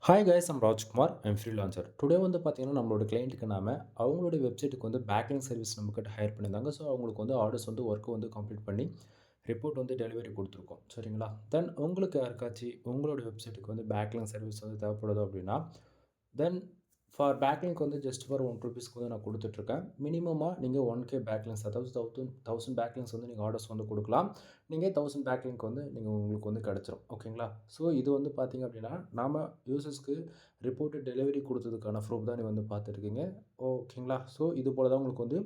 Hi guys, I'm Rajkumar. I'm freelancer. Today வந்து பார்த்தீங்கன்னா, நம்மளோட கிளையண்ட்டுக்கு அவங்களுடைய வெப்சைட்டுக்கு வந்து பேக்லிங் சர்வீஸ் நம்மக்கிட்ட ஹையர் பண்ணியிருந்தாங்க. ஸோ, அவங்களுக்கு வந்து ஆர்டர்ஸ் வந்து ஒர்க் வந்து கம்ப்ளீட் பண்ணி ரிப்போர்ட் வந்து டெலிவரி குடுத்துருக்கோம். சரிங்களா? தென் உங்களுக்கு யாருக்காச்சு உங்களுடைய வெப்சைட்டுக்கு வந்து பேக்லிங் சர்வீஸ் வந்து தேவைப்படுது அப்படின்னா, தென் ஃபார் பேக்லிங்க் வந்து ஜஸ்ட் ஃபார் ₹1 வந்து நான் குடுத்துட்ருக்கேன். மினிமமா நீங்க 1K பேக்லிங்க்ஸ் அதாவது 1000 பேக்லிங்க்ஸ் வந்து நீங்க ஆர்டர்ஸ் வந்து குடுக்கலாம். நீங்க 1000 பேக்லிங்க் வந்து உங்களுக்கு வந்து கிடைச்சிரும். ஓகேங்களா? ஸோ இது வந்து பார்த்தீங்க அப்படின்னா, நாம யூசர்ஸ்க்கு ரிப்போர்ட் டெலிவரி குடுத்ததுக்கான ப்ரூஃப் தான் நீங்க வந்து பார்த்துட்டுருக்கீங்க. ஓகேங்களா? ஸோ இது போல தான் உங்களுக்கு வந்து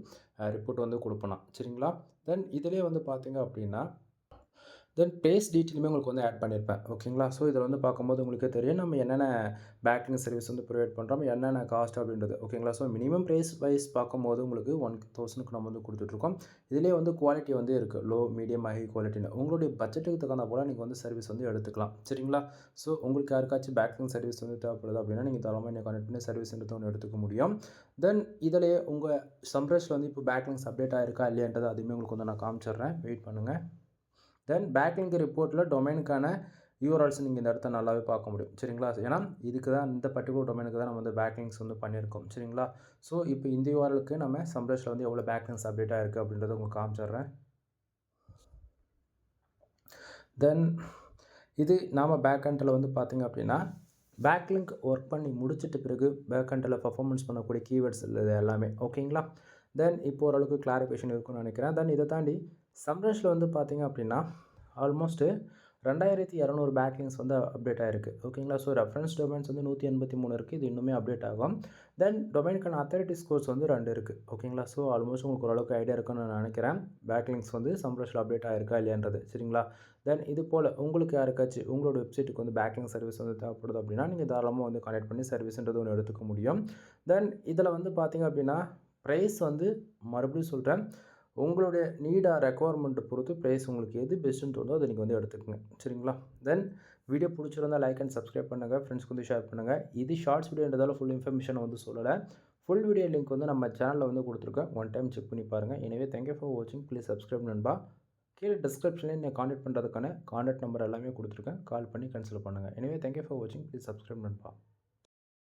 ரிப்போர்ட் வந்து குடுப்பேன் நான். சரிங்களா? தென் இதிலேயே வந்து பார்த்தீங்க அப்படின்னா தென் பேஸ் டீட்டெயிலுமே உங்களுக்கு வந்து ஆட் பண்ணியிருப்பேன். ஓகேங்களா? ஸோ இதில வந்து பார்க்கும்போது உங்களுக்கே தெரியும். நம்ம என்னென்ன பேக்கிங் சர்வீஸ் வந்து ப்ரொவைட் பண்ணுறோம், என்னென்ன காஸ்ட் அப்படின்றது. ஓகேங்களா? ஸோ மினிமம் பிரைஸ் வைஸ் பார்க்கும்போது உங்களுக்கு 1000க்கு நம்ம வந்து குடுத்துட்ருக்கோம். இதிலேயே வந்து குவாலிட்டி வந்து இருக்கு. லோ, மீடியம், ஹை குவாலிட்டின்னு. உங்களுடைய பட்ஜெட்டுக்கு தகுந்தா போல நீங்க வந்து சர்வீஸ் வந்து எடுத்துக்கலாம். சரிங்களா? ஸோ உங்களுக்கு யாருக்காச்சும் பேக்கிங் சர்வீஸ் வந்து தேவைப்படுது அப்படின்னா, நீங்க தாராளமா என்னை கான்டாக்ட் பண்ணி சர்வீஸ்ன்றது ஒண்ணு எடுத்துக்க முடியும். தென் இதிலேயே உங்க சம்ரஷ்ல வந்து இப்போ பேக்லிங்ஸ் அப்டேட் ஆயிருக்கா இல்லையான்றது அதுவுமே உங்களுக்கு வந்து நான் காமிச்சிடுறேன். வெயிட் பண்ணுங்க. தென் பேக்லிங்க் ரிப்போர்ட்டில டொமைனுக்கான யூஆர்எல்ஸ் நீங்க இந்த இடத்த நல்லாவே பார்க்க முடியும். சரிங்களா? ஏன்னா, இதுக்கு தான் இந்த பர்ட்டிகுலர் டொமைனுக்கு தான் நம்ம வந்து பேக்லிங்க்ஸ் வந்து பண்ணியிருக்கோம். சரிங்களா? ஸோ, இப்போ இந்த யூஆர்எல்க்கு நம்ம சம்ரஷ்ல வந்து எவ்வளோ பேக்லிங்க்ஸ் அப்டேட் ஆயிருக்கு அப்படின்றத உங்களுக்கு காமிச்சிடுறேன். தென் இது நாம பேக் எண்ட்ல வந்து பார்த்தீங்க அப்படின்னா, பேக்லிங்க் ஒர்க் பண்ணி முடிச்சிட்ட பிறகு பேக் எண்ட்ல பெர்ஃபார்மன்ஸ் பண்ணக்கூடிய கீவேர்ட்ஸ் இது எல்லாமே. ஓகேங்களா? தென் இப்போ ஓரளவுக்கு கிளாரிஃபிகேஷன் இருக்கும்னு நினைக்கிறேன். தென் இத தாண்டி சம்ரஷ்ல வந்து பார்த்தீங்க அப்படின்னா, ஆல்மோஸ்ட் 2200 பேக்லிங்க்ஸ் வந்து அப்டேட் ஆயிருக்கு. ஓகேங்களா? ஸோ ரெஃபரன்ஸ் டொமைன்ஸ் வந்து 183 இருக்கு. இது இன்னுமே அப்டேட் ஆகும். தென் டொமைனுக்கான அத்தாரிட்டி ஸ்கோர்ஸ் வந்து 2 இருக்கு. ஓகேங்களா? ஸோ ஆல்மோஸ்ட் உங்களுக்கு ஓரளவுக்கு ஐடியா இருக்குன்னு நான் நினைக்கிறேன். பேக்லிங்க்ஸ் வந்து சம்ரஷ்ல அப்டேட் ஆயிருக்கா இல்லையான்றது. சரிங்களா? தென் இது போல உங்களுக்கு யாருக்காச்சும் உங்களோட வெப்சைட்டுக்கு வந்து பேக்லிங்க் சர்வீஸ் வந்து தேவைப்படுது அப்படின்னா, நீங்க தாராளமா வந்து கான்டாக்ட் பண்ணி சர்வீஸ்ன்றது ஒண்ணு எடுத்துக்க முடியும். தென் இதில வந்து பார்த்தீங்க அப்படின்னா, பிரைஸ் வந்து மறுபடியும் சொல்றேன். உங்களுடைய நீட் ஆர் ரெக்வயர்மென்ட் பொறுத்து பிரைஸ் உங்களுக்கு எது பெஸ்ட்டுன்னு தோணுதோ அத நீங்க வந்து எடுத்துக்கங்க. சரிங்களா? தென் வீடியோ புடிச்சிருந்தா லைக் அண்ட் சப்ஸ்கிரைப் பண்ணுங்க. ஃப்ரெண்ட்ஸ்க்கு வந்து ஷேர் பண்ணுங்க. இது ஷார்ட்ஸ் வீடியோன்றதால ஃபுல் இன்ஃபர்மேஷன் வந்து சொல்லல. ஃபுல் வீடியோ லிங்க் வந்து நம்ம சேனல்ல வந்து குடுத்துருக்கேன். ஒன் டைம் செக் பண்ணி பாருங்க. எனிவே தேங்க் யூ ஃபார் வாட்சிங். ப்ளீஸ் சப்ஸ்கிரைப் நண்பா. கீழ டிஸ்கிரிப்ஷன்ல என்ன கான்டாக்ட் பண்றதுக்கான கான்டாக்ட் நம்பர் எல்லாமே குடுத்துருக்கேன். கால் பண்ணி கன்சல்ட் பண்ணுங்க. எனிவே தேங்க் யூ ஃபார் வாட்சிங். ப்ளீஸ் சப்ஸ்கிரைப் நண்பா.